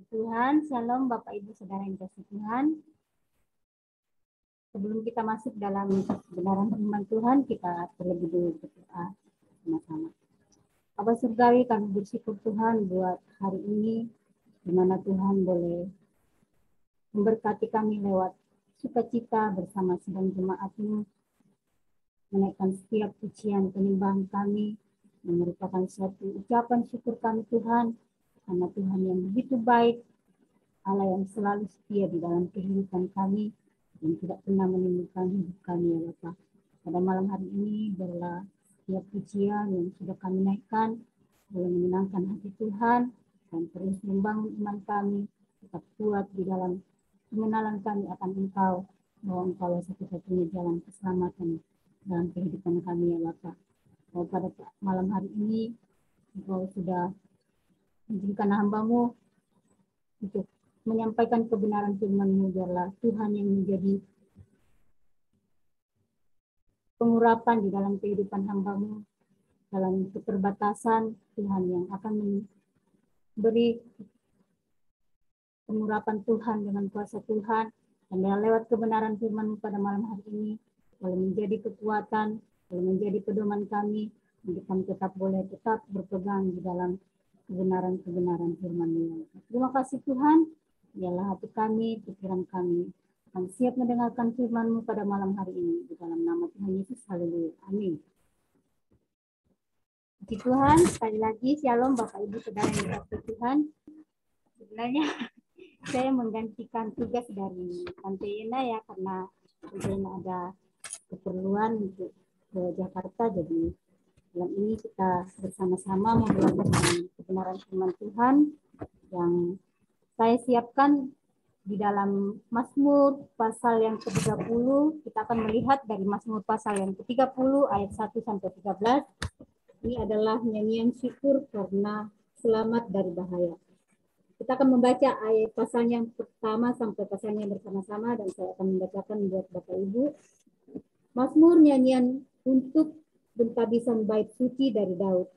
Tuhan, shalom Bapak Ibu Saudara yang dikasihi Tuhan. Sebelum kita masuk dalam kebenaran firman Tuhan, kita terlebih dulu berdoa sama-sama. Bapa Surgawi, kami bersyukur Tuhan buat hari ini, di mana Tuhan boleh memberkati kami lewat sukacita bersama sidang jemaat-Mu, menaikkan setiap pujian penyembahan kami, yang merupakan suatu ucapan syukur kami Tuhan, karena Tuhan yang begitu baik, Allah yang selalu setia di dalam kehidupan kami, dan tidak pernah menimbulkan hidup kami ya Bapak. Pada malam hari ini biarlah setiap pujian yang sudah kami naikkan boleh menyenangkan hati Tuhan dan terus membangun iman kami tetap kuat di dalam pengenalan kami akan Engkau, bahwa Engkau satu-satunya jalan keselamatan dalam kehidupan kami ya Bapak. Bahwa pada malam hari ini Engkau sudah mengizinkan hamba-Mu untuk menyampaikan kebenaran firman-Mu, biarlah Tuhan yang menjadi pengurapan di dalam kehidupan hamba-Mu, dalam keterbatasan Tuhan yang akan memberi pengurapan Tuhan dengan kuasa Tuhan, dan lewat kebenaran firman-Mu pada malam hari ini boleh menjadi kekuatan, boleh menjadi pedoman kami, untuk kami tetap berpegang di dalam kebenaran-kebenaran firman-Mu. Terima kasih Tuhan. Biarlah hati kami, pikiran kami akan siap mendengarkan firman-Mu pada malam hari ini. Di dalam nama Tuhan Yesus, haleluya. Amin. Puji Tuhan, sekali lagi shalom Bapak Ibu Saudara yang dikasihi Tuhan. Sebenarnya saya menggantikan tugas dari Tante Ina ya, karena Tante Ina ada keperluan untuk ke Jakarta. Jadi malam ini kita bersama-sama membelajar kebenaran firman Tuhan yang saya siapkan di dalam Mazmur pasal yang ke-30. Kita akan melihat dari Mazmur pasal yang ke-30 ayat 1 sampai 13. Ini adalah nyanyian syukur karena selamat dari bahaya. Kita akan membaca ayat pasalnya yang pertama sampai pasalnya bersama-sama, dan saya akan membacakan buat Bapak Ibu. Mazmur nyanyian untuk pentabisan bait suci dari Daud.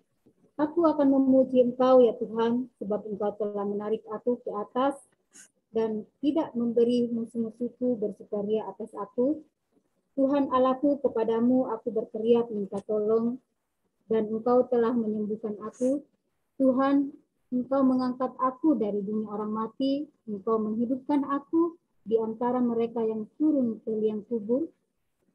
Aku akan memuji Engkau ya Tuhan, sebab Engkau telah menarik aku ke atas dan tidak memberi musuh-musuhku bersukaria atas aku. Tuhan Allahku, kepadamu aku berteriak minta tolong, dan Engkau telah menyembuhkan aku. Tuhan, Engkau mengangkat aku dari dunia orang mati, Engkau menghidupkan aku di antara mereka yang turun ke liang kubur.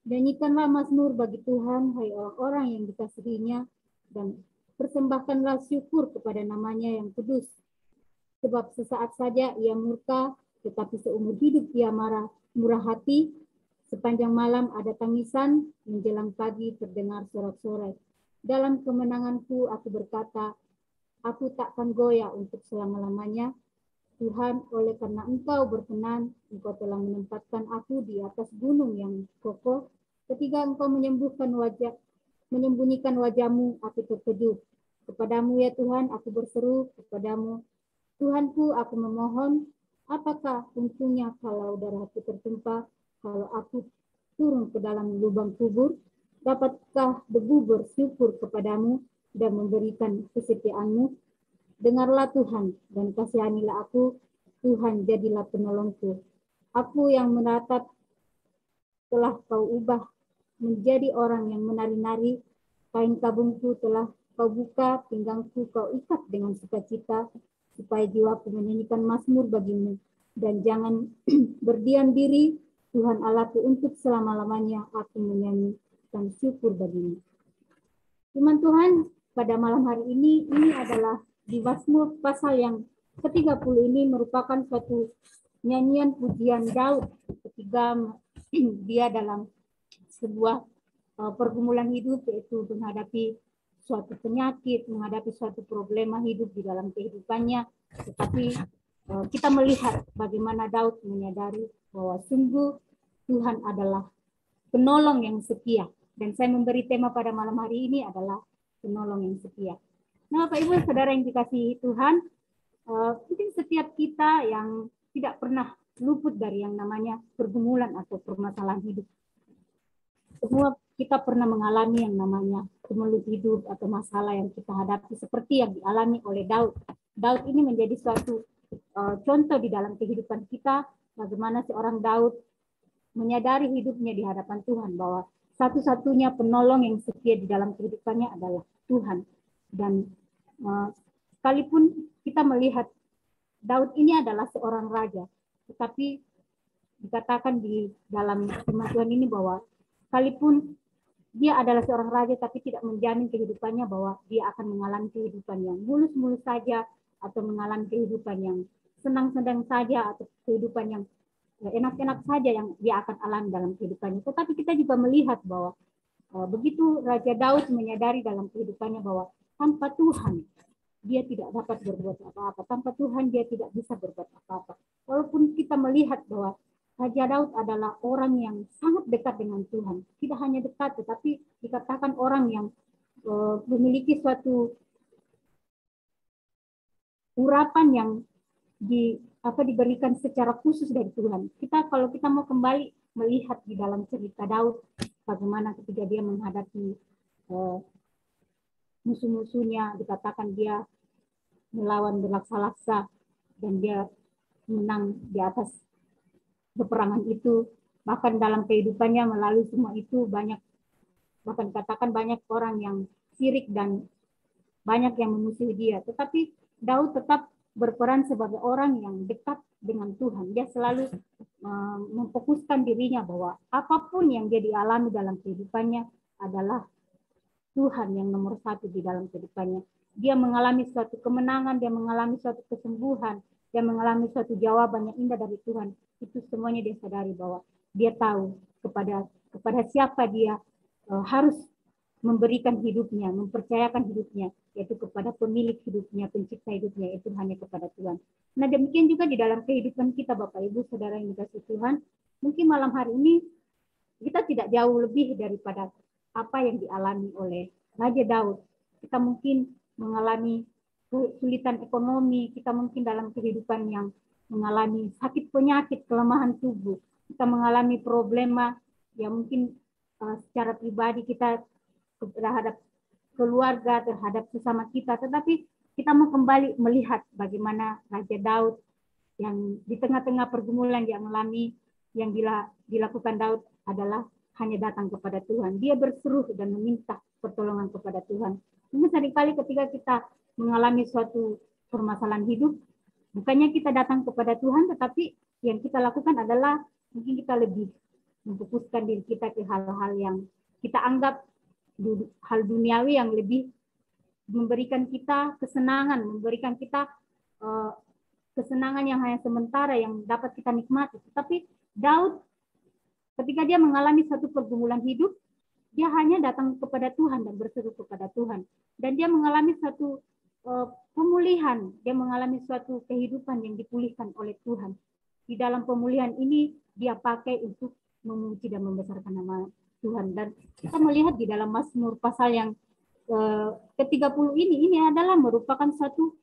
Nyanyikanlah mazmur bagi Tuhan, hai orang-orang yang dikasihinya, dan persembahkanlah syukur kepada namanya yang kudus. Sebab sesaat saja ia murka, tetapi seumur hidup ia murah hati. Sepanjang malam ada tangisan, menjelang pagi terdengar sorak-sorai. Dalam kemenanganku aku berkata, aku takkan goyah untuk selama-lamanya. Tuhan, oleh karena Engkau berkenan, Engkau telah menempatkan aku di atas gunung yang kokoh. Ketika Engkau menyembunyikan wajah-Mu, aku terkejut. Kepadamu ya Tuhan, aku berseru kepadamu. Tuhanku, aku memohon, apakah untungnya kalau darahku tertumpah, kalau aku turun ke dalam lubang kubur? Dapatkah debu bersyukur kepadamu dan memberikan kesetiaan-Mu? Dengarlah Tuhan dan kasihanilah aku. Tuhan, jadilah penolongku. Aku yang menatap telah Kau ubah menjadi orang yang menari-nari. Kain kabungku telah Kau buka, pinggangku Kau ikat dengan sukacita, supaya jiwaku menyanyikan mazmur bagimu. Dan jangan berdiam diri, Tuhan Allahku, untuk selama-lamanya aku menyanyikan syukur bagimu. Firman Tuhan pada malam hari ini adalah di Mazmur pasal yang ke-30 ini merupakan suatu nyanyian pujian Daud ketika dia dalam sebuah pergumulan hidup, yaitu menghadapi suatu penyakit, menghadapi suatu problema hidup di dalam kehidupannya. Tetapi kita melihat bagaimana Daud menyadari bahwa sungguh Tuhan adalah penolong yang setia. Dan saya memberi tema pada malam hari ini adalah penolong yang setia. Nah, Bapak Ibu Saudara yang dikasihi Tuhan, mungkin setiap kita yang tidak pernah luput dari yang namanya pergumulan atau permasalahan hidup. Semua kita pernah mengalami yang namanya kemelut hidup atau masalah yang kita hadapi seperti yang dialami oleh Daud. Daud ini menjadi suatu contoh di dalam kehidupan kita, bagaimana seorang Daud menyadari hidupnya di hadapan Tuhan bahwa satu-satunya penolong yang setia di dalam kehidupannya adalah Tuhan. Dan sekalipun kita melihat Daud ini adalah seorang raja, tetapi dikatakan di dalam firman Tuhan ini bahwa sekalipun dia adalah seorang raja tapi tidak menjamin kehidupannya bahwa dia akan mengalami kehidupan yang mulus-mulus saja atau mengalami kehidupan yang senang-senang saja atau kehidupan yang enak-enak saja yang dia akan alami dalam kehidupannya. Tetapi kita juga melihat bahwa begitu Raja Daud menyadari dalam kehidupannya bahwa tanpa Tuhan dia tidak dapat berbuat apa-apa. Tanpa Tuhan dia tidak bisa berbuat apa-apa. Walaupun kita melihat bahwa Raja Daud adalah orang yang sangat dekat dengan Tuhan. Tidak hanya dekat, tetapi dikatakan orang yang memiliki suatu urapan yang diberikan secara khusus dari Tuhan. Kalau kita mau kembali melihat di dalam cerita Daud, bagaimana ketika dia menghadapi musuh-musuhnya, dikatakan dia melawan berlaksa-laksa dan dia menang di atas peperangan itu. Bahkan dalam kehidupannya melalui semua itu bahkan katakan banyak orang yang syirik dan banyak yang memusuhi dia. Tetapi Daud tetap berperan sebagai orang yang dekat dengan Tuhan. Dia selalu memfokuskan dirinya bahwa apapun yang dia dialami dalam kehidupannya adalah Tuhan yang nomor satu di dalam kehidupannya. Dia mengalami suatu kemenangan, dia mengalami suatu kesembuhan, dia mengalami suatu jawaban yang indah dari Tuhan. Itu semuanya dia sadari bahwa dia tahu kepada siapa dia harus memberikan hidupnya, mempercayakan hidupnya, yaitu kepada pemilik hidupnya, pencipta hidupnya, itu hanya kepada Tuhan. Nah demikian juga di dalam kehidupan kita Bapak Ibu Saudara yang dikasihi Tuhan, mungkin malam hari ini kita tidak jauh lebih daripada apa yang dialami oleh Raja Daud. Kita mungkin mengalami kesulitan ekonomi, kita mungkin dalam kehidupan yang mengalami sakit penyakit, kelemahan tubuh, kita mengalami problema yang mungkin secara pribadi kita terhadap keluarga, terhadap sesama kita, tetapi kita mau kembali melihat bagaimana Raja Daud yang di tengah-tengah pergumulan yang alami, yang dilakukan Daud adalah hanya datang kepada Tuhan. Dia berseru dan meminta pertolongan kepada Tuhan. Mungkin seringkali ketika kita mengalami suatu permasalahan hidup, bukannya kita datang kepada Tuhan, tetapi yang kita lakukan adalah mungkin kita lebih memfokuskan diri kita ke hal-hal yang kita anggap hal duniawi yang lebih memberikan kita kesenangan, memberikan kita kesenangan yang hanya sementara yang dapat kita nikmati. Tetapi Daud ketika dia mengalami satu pergumulan hidup, dia hanya datang kepada Tuhan dan berseru kepada Tuhan. Dan dia mengalami satu pemulihan, dia mengalami suatu kehidupan yang dipulihkan oleh Tuhan. Di dalam pemulihan ini dia pakai untuk memuji dan membesarkan nama Tuhan. Dan kita melihat di dalam Mazmur pasal yang ke-30 ini adalah merupakan satu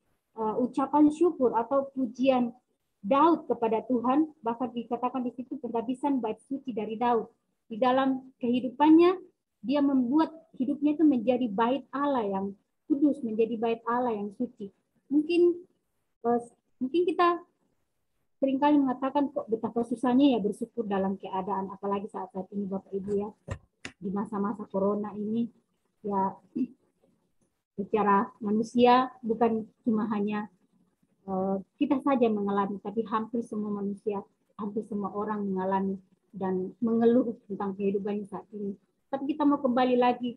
ucapan syukur atau pujian Daud kepada Tuhan, bahkan dikatakan di situ penghabisan bait suci dari Daud. Di dalam kehidupannya, dia membuat hidupnya itu menjadi bait Allah yang kudus, menjadi bait Allah yang suci. Mungkin kita seringkali mengatakan kok betapa susahnya ya bersyukur dalam keadaan, apalagi saat-saat ini Bapak Ibu ya, di masa-masa corona ini, ya secara manusia bukan cuma hanya kita saja mengalami, tapi hampir semua manusia, hampir semua orang mengalami dan mengeluh tentang kehidupan saat ini. Tapi kita mau kembali lagi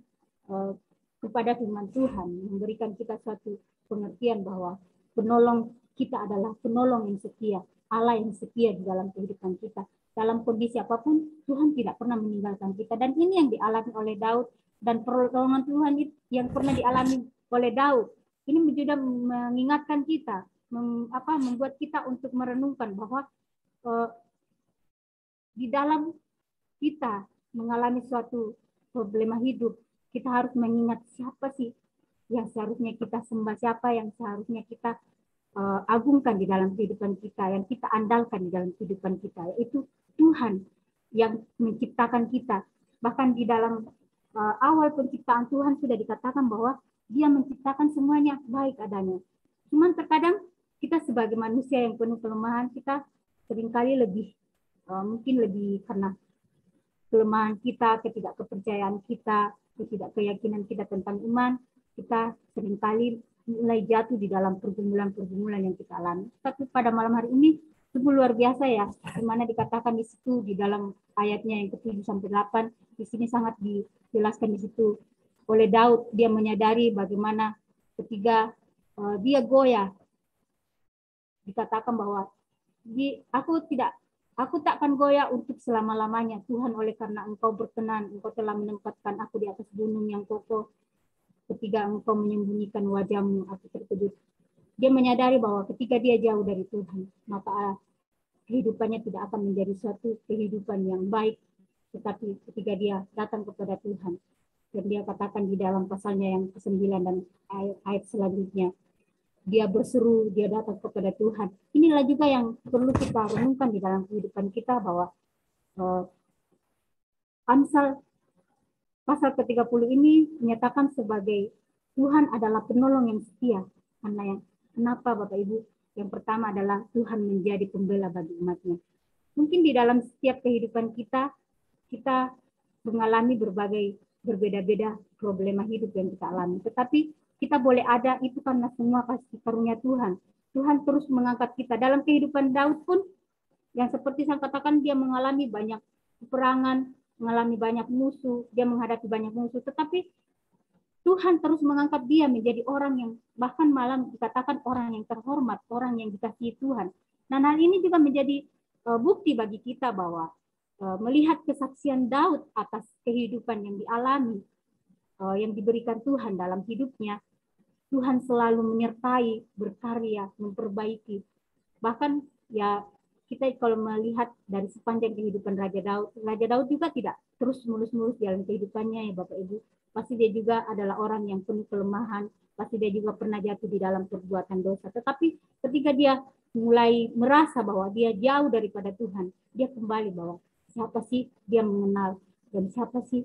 kepada firman Tuhan, memberikan kita suatu pengertian bahwa penolong kita adalah penolong yang setia, Allah yang setia di dalam kehidupan kita. Dalam kondisi apapun, Tuhan tidak pernah meninggalkan kita. Dan ini yang dialami oleh Daud, dan pertolongan Tuhan yang pernah dialami oleh Daud. Ini juga mengingatkan kita, membuat kita untuk merenungkan bahwa di dalam kita mengalami suatu problema hidup, kita harus mengingat siapa sih yang seharusnya kita sembah, siapa yang seharusnya kita agungkan di dalam kehidupan kita, yang kita andalkan di dalam kehidupan kita, yaitu Tuhan yang menciptakan kita. Bahkan di dalam awal penciptaan Tuhan sudah dikatakan bahwa Dia menciptakan semuanya baik adanya. Cuman terkadang kita sebagai manusia yang penuh kelemahan, kita seringkali mungkin lebih karena kelemahan kita, ketidakkepercayaan kita, ketidakkeyakinan kita tentang iman, kita seringkali mulai jatuh di dalam pergumulan-pergumulan yang kita alami. Tapi pada malam hari ini sungguh luar biasa ya, di mana dikatakan di situ di dalam ayatnya yang ke-7 sampai 8, di sini sangat dijelaskan di situ oleh Daud. Dia menyadari bagaimana ketika dia goyah, dikatakan bahwa aku takkan goyah untuk selama-lamanya, Tuhan, oleh karena Engkau berkenan, Engkau telah menempatkan aku di atas gunung yang kokoh. Ketika Engkau menyembunyikan wajah-Mu, aku terkejut. Dia menyadari bahwa ketika dia jauh dari Tuhan, maka kehidupannya tidak akan menjadi suatu kehidupan yang baik. Tetapi ketika dia datang kepada Tuhan, dan dia katakan di dalam pasalnya yang ke-9 dan ayat selanjutnya, dia berseru, dia datang kepada Tuhan. Inilah juga yang perlu kita renungkan di dalam kehidupan kita, bahwa Amsal pasal ke-30 ini menyatakan sebagai Tuhan adalah penolong yang setia. Kenapa Bapak Ibu? Yang pertama adalah Tuhan menjadi pembela bagi umatnya. Mungkin di dalam setiap kehidupan kita mengalami berbagai berbeda-beda problema hidup yang kita alami. Tetapi kita boleh ada itu karena semua kasih karunia Tuhan. Tuhan terus mengangkat kita. Dalam kehidupan Daud pun, yang seperti saya katakan, dia mengalami banyak peperangan, mengalami banyak musuh, dia menghadapi banyak musuh. Tetapi Tuhan terus mengangkat dia menjadi orang yang bahkan malam dikatakan orang yang terhormat, orang yang dikasihi Tuhan. Dan hal ini juga menjadi bukti bagi kita bahwa melihat kesaksian Daud atas kehidupan yang dialami, yang diberikan Tuhan dalam hidupnya, Tuhan selalu menyertai, berkarya, memperbaiki. Bahkan ya kita kalau melihat dari sepanjang kehidupan Raja Daud juga tidak terus mulus-mulus dalam kehidupannya ya Bapak Ibu. Pasti dia juga adalah orang yang penuh kelemahan, pasti dia juga pernah jatuh di dalam perbuatan dosa. Tetapi ketika dia mulai merasa bahwa dia jauh daripada Tuhan, dia kembali bahwa siapa sih dia mengenal dan siapa sih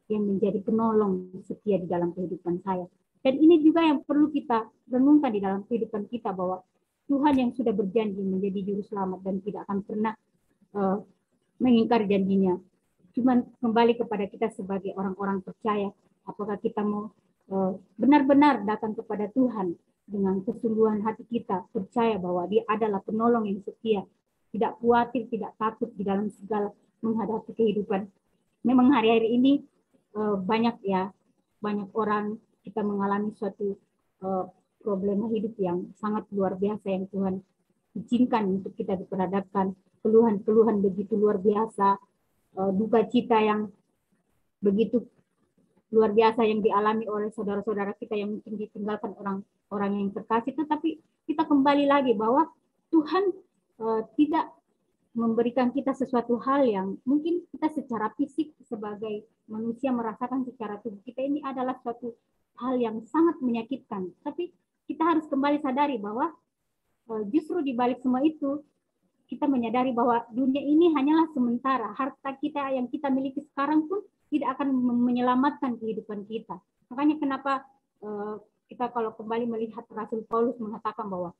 yang menjadi penolong setia di dalam kehidupan saya. Dan ini juga yang perlu kita renungkan di dalam kehidupan kita, bahwa Tuhan yang sudah berjanji menjadi juru selamat dan tidak akan pernah mengingkari janjinya. Cuman kembali kepada kita sebagai orang-orang percaya, apakah kita mau benar-benar datang kepada Tuhan dengan kesungguhan hati kita, percaya bahwa Dia adalah penolong yang setia, tidak khawatir, tidak takut di dalam segala menghadapi kehidupan. Memang hari-hari ini banyak orang kita mengalami suatu problema hidup yang sangat luar biasa yang Tuhan izinkan untuk kita diperhadapkan, keluhan-keluhan begitu luar biasa, duka cita yang begitu luar biasa yang dialami oleh saudara-saudara kita yang mungkin ditinggalkan orang yang terkasih. Tetapi kita kembali lagi bahwa Tuhan tidak memberikan kita sesuatu hal yang mungkin kita secara fisik sebagai manusia merasakan secara tubuh kita ini adalah suatu hal yang sangat menyakitkan. Tapi kita harus kembali sadari bahwa justru di balik semua itu kita menyadari bahwa dunia ini hanyalah sementara. Harta kita yang kita miliki sekarang pun tidak akan menyelamatkan kehidupan kita. Makanya kenapa kita kalau kembali melihat Rasul Paulus mengatakan bahwa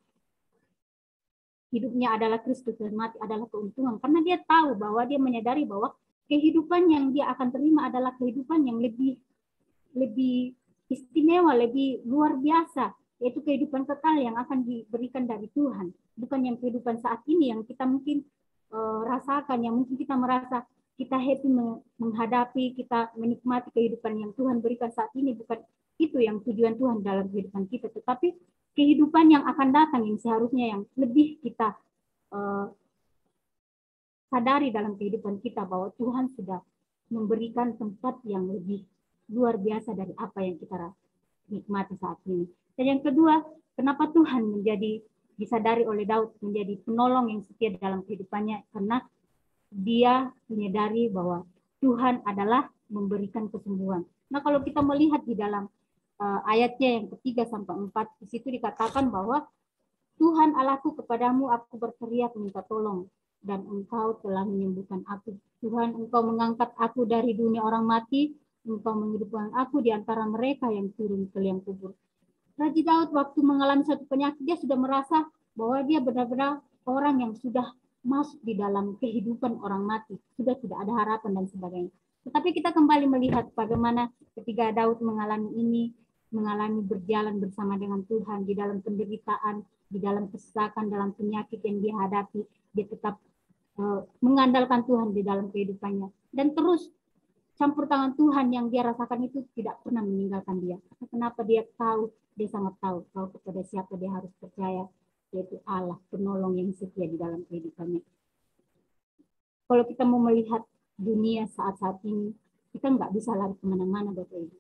hidupnya adalah Kristus dan mati adalah keuntungan. Karena dia tahu bahwa dia menyadari bahwa kehidupan yang dia akan terima adalah kehidupan yang lebih istimewa, lebih luar biasa, yaitu kehidupan kekal yang akan diberikan dari Tuhan. Bukan yang kehidupan saat ini yang kita mungkin rasakan, yang mungkin kita merasa kita happy menghadapi, kita menikmati kehidupan yang Tuhan berikan saat ini. Bukan itu yang tujuan Tuhan dalam kehidupan kita, tetapi kehidupan yang akan datang yang seharusnya yang lebih kita sadari dalam kehidupan kita, bahwa Tuhan sudah memberikan tempat yang lebih luar biasa dari apa yang kita nikmati saat ini. Dan yang kedua, kenapa Tuhan menjadi disadari oleh Daud menjadi penolong yang setia dalam kehidupannya? Karena dia menyadari bahwa Tuhan adalah memberikan kesembuhan. Nah, kalau kita melihat di dalam ayatnya yang ke-3 sampai 4, di situ dikatakan bahwa Tuhan Allahku, kepadamu aku berteriak minta tolong, dan Engkau telah menyembuhkan aku. Tuhan, Engkau mengangkat aku dari dunia orang mati, Engkau menghidupkan aku di antara mereka yang turun ke liang kubur. Raja Daud waktu mengalami satu penyakit, dia sudah merasa bahwa dia benar-benar orang yang sudah masuk di dalam kehidupan orang mati, sudah tidak ada harapan dan sebagainya. Tetapi kita kembali melihat bagaimana ketika Daud mengalami ini, mengalami berjalan bersama dengan Tuhan di dalam penderitaan, di dalam kesesakan, dalam penyakit yang dia hadapi, dia tetap mengandalkan Tuhan di dalam kehidupannya. Dan terus campur tangan Tuhan yang dia rasakan itu tidak pernah meninggalkan dia. Kenapa dia tahu, dia sangat tahu kepada siapa dia harus percaya, yaitu Allah, penolong yang setia di dalam kehidupannya. Kalau kita mau melihat dunia saat-saat ini, kita nggak bisa lari kemana-mana, Bapak Ibu.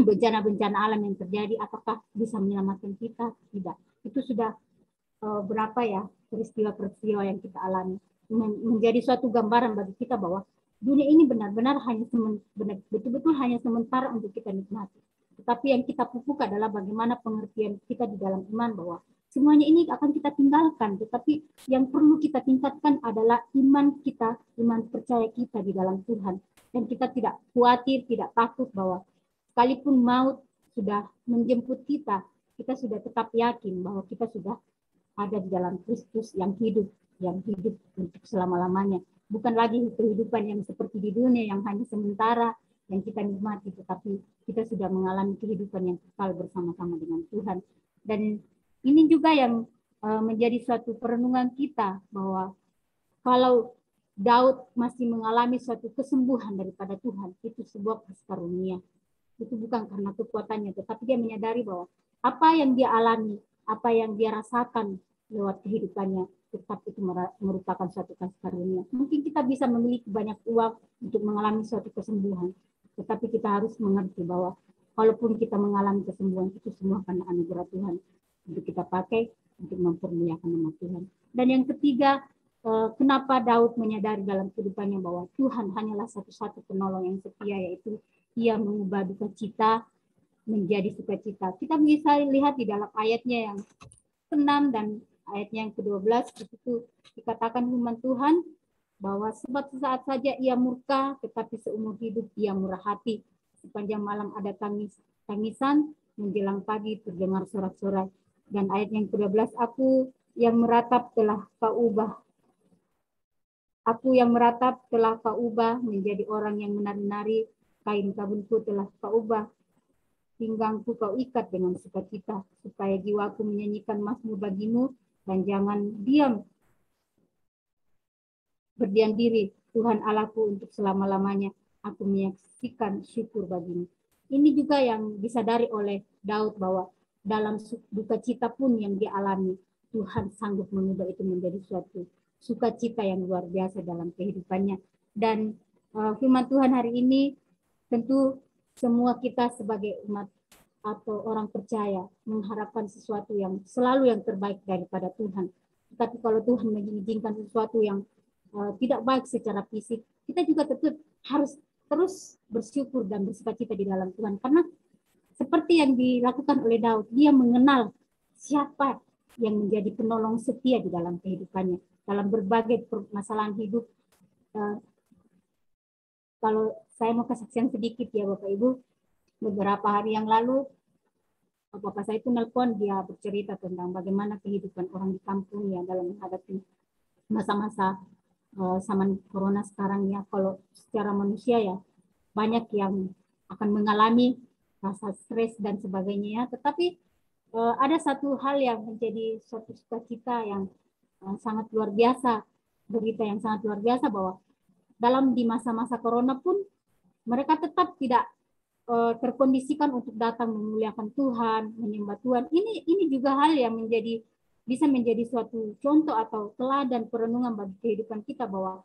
Bencana-bencana alam yang terjadi, apakah bisa menyelamatkan kita? Tidak. Itu sudah berapa ya peristiwa-peristiwa yang kita alami. Menjadi suatu gambaran bagi kita bahwa dunia ini benar-benar hanya betul-betul hanya sementara untuk kita nikmati. Tetapi yang kita pupuk adalah bagaimana pengertian kita di dalam iman bahwa semuanya ini akan kita tinggalkan. Tetapi yang perlu kita tingkatkan adalah iman kita, iman percaya kita di dalam Tuhan. Dan kita tidak khawatir, tidak takut bahwa sekalipun maut sudah menjemput kita, kita sudah tetap yakin bahwa kita sudah ada di dalam Kristus yang hidup untuk selama-lamanya. Bukan lagi kehidupan yang seperti di dunia yang hanya sementara yang kita nikmati, tetapi kita sudah mengalami kehidupan yang kekal bersama-sama dengan Tuhan. Dan ini juga yang menjadi suatu perenungan kita bahwa kalau Daud masih mengalami suatu kesembuhan daripada Tuhan, itu sebuah karunia. Itu bukan karena kekuatannya, tetapi dia menyadari bahwa apa yang dia alami, apa yang dia rasakan lewat kehidupannya, tetap itu merupakan suatu kasih karunia. Mungkin kita bisa memiliki banyak uang untuk mengalami suatu kesembuhan, tetapi kita harus mengerti bahwa walaupun kita mengalami kesembuhan, itu semua karena anugerah Tuhan untuk kita pakai untuk mempermuliakan nama Tuhan. Dan yang ketiga, kenapa Daud menyadari dalam kehidupannya bahwa Tuhan hanyalah satu-satu penolong yang setia, yaitu ia mengubah duka cita menjadi sukacita. Kita bisa lihat di dalam ayatnya yang ke-6 dan ayatnya yang ke-12, itu dikatakan firman Tuhan bahwa sebab sesaat saja ia murka, tetapi seumur hidup ia murah hati. Sepanjang malam ada tangisan, menjelang pagi terdengar sorak-sorai. Dan ayat yang ke-12, aku yang meratap telah kau ubah. Aku yang meratap telah kau ubah menjadi orang yang menari-nari, kain kabunku telah kau ubah, pinggangku kau ikat dengan sukacita, supaya jiwaku menyanyikan mazmur bagimu, dan jangan berdiam diri, Tuhan Allahku, untuk selama-lamanya aku menyaksikan syukur bagimu. Ini juga yang disadari oleh Daud bahwa dalam duka cita pun yang dia alami, Tuhan sanggup mengubah itu menjadi suatu sukacita yang luar biasa dalam kehidupannya. Dan firman Tuhan hari ini tentu semua kita sebagai umat atau orang percaya mengharapkan sesuatu yang selalu yang terbaik daripada Tuhan. Tetapi kalau Tuhan mengizinkan sesuatu yang tidak baik secara fisik, kita juga tetap harus terus bersyukur dan bersukacita di dalam Tuhan. Karena seperti yang dilakukan oleh Daud, dia mengenal siapa yang menjadi penolong setia di dalam kehidupannya. Dalam berbagai permasalahan hidup, kalau saya mau kesaksian sedikit ya Bapak Ibu, beberapa hari yang lalu Bapak saya itu nelpon, dia bercerita tentang bagaimana kehidupan orang di kampung ya dalam menghadapi masa-masa zaman corona sekarang ya. Kalau secara manusia ya banyak yang akan mengalami rasa stres dan sebagainya ya. Tetapi ada satu hal yang menjadi suatu sukacita yang sangat luar biasa, berita yang sangat luar biasa bahwa di masa-masa corona pun mereka tetap tidak terkondisikan untuk datang memuliakan Tuhan, menyembah Tuhan. Ini juga hal yang bisa menjadi suatu contoh atau teladan perenungan bagi kehidupan kita bahwa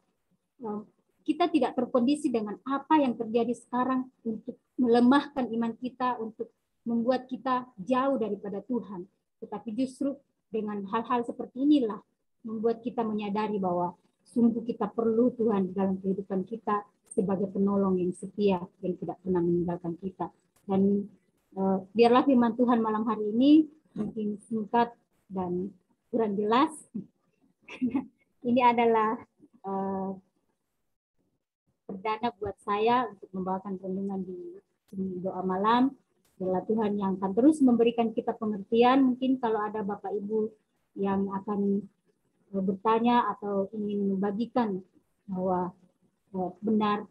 kita tidak terkondisi dengan apa yang terjadi sekarang untuk melemahkan iman kita, untuk membuat kita jauh daripada Tuhan. Tetapi justru dengan hal-hal seperti inilah membuat kita menyadari bahwa sungguh kita perlu Tuhan di dalam kehidupan kita sebagai penolong yang setia yang tidak pernah meninggalkan kita. Dan biarlah firman Tuhan malam hari ini mungkin singkat dan kurang jelas. Ini adalah perdana buat saya untuk membawakan renungan di doa malam. Biarlah Tuhan yang akan terus memberikan kita pengertian. Mungkin kalau ada Bapak Ibu yang akan bertanya atau ingin membagikan bahwa benar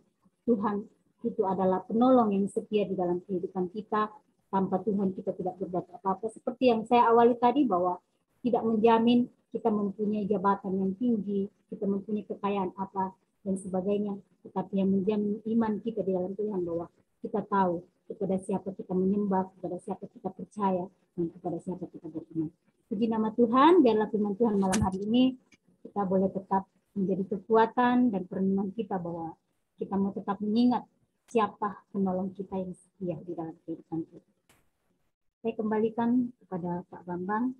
Tuhan itu adalah penolong yang setia di dalam kehidupan kita. Tanpa Tuhan kita tidak berbuat apa-apa. Seperti yang saya awali tadi bahwa tidak menjamin kita mempunyai jabatan yang tinggi, kita mempunyai kekayaan apa dan sebagainya. Tetapi yang menjamin iman kita di dalam Tuhan bahwa kita tahu kepada siapa kita menyembah, kepada siapa kita percaya, dan kepada siapa kita beriman. Puji nama Tuhan, biarlah firman Tuhan malam hari ini kita boleh tetap menjadi kekuatan dan perenungan kita bahwa kita mau tetap mengingat siapa penolong kita yang setia di dalam kehidupan kita. Saya kembalikan kepada Pak Bambang.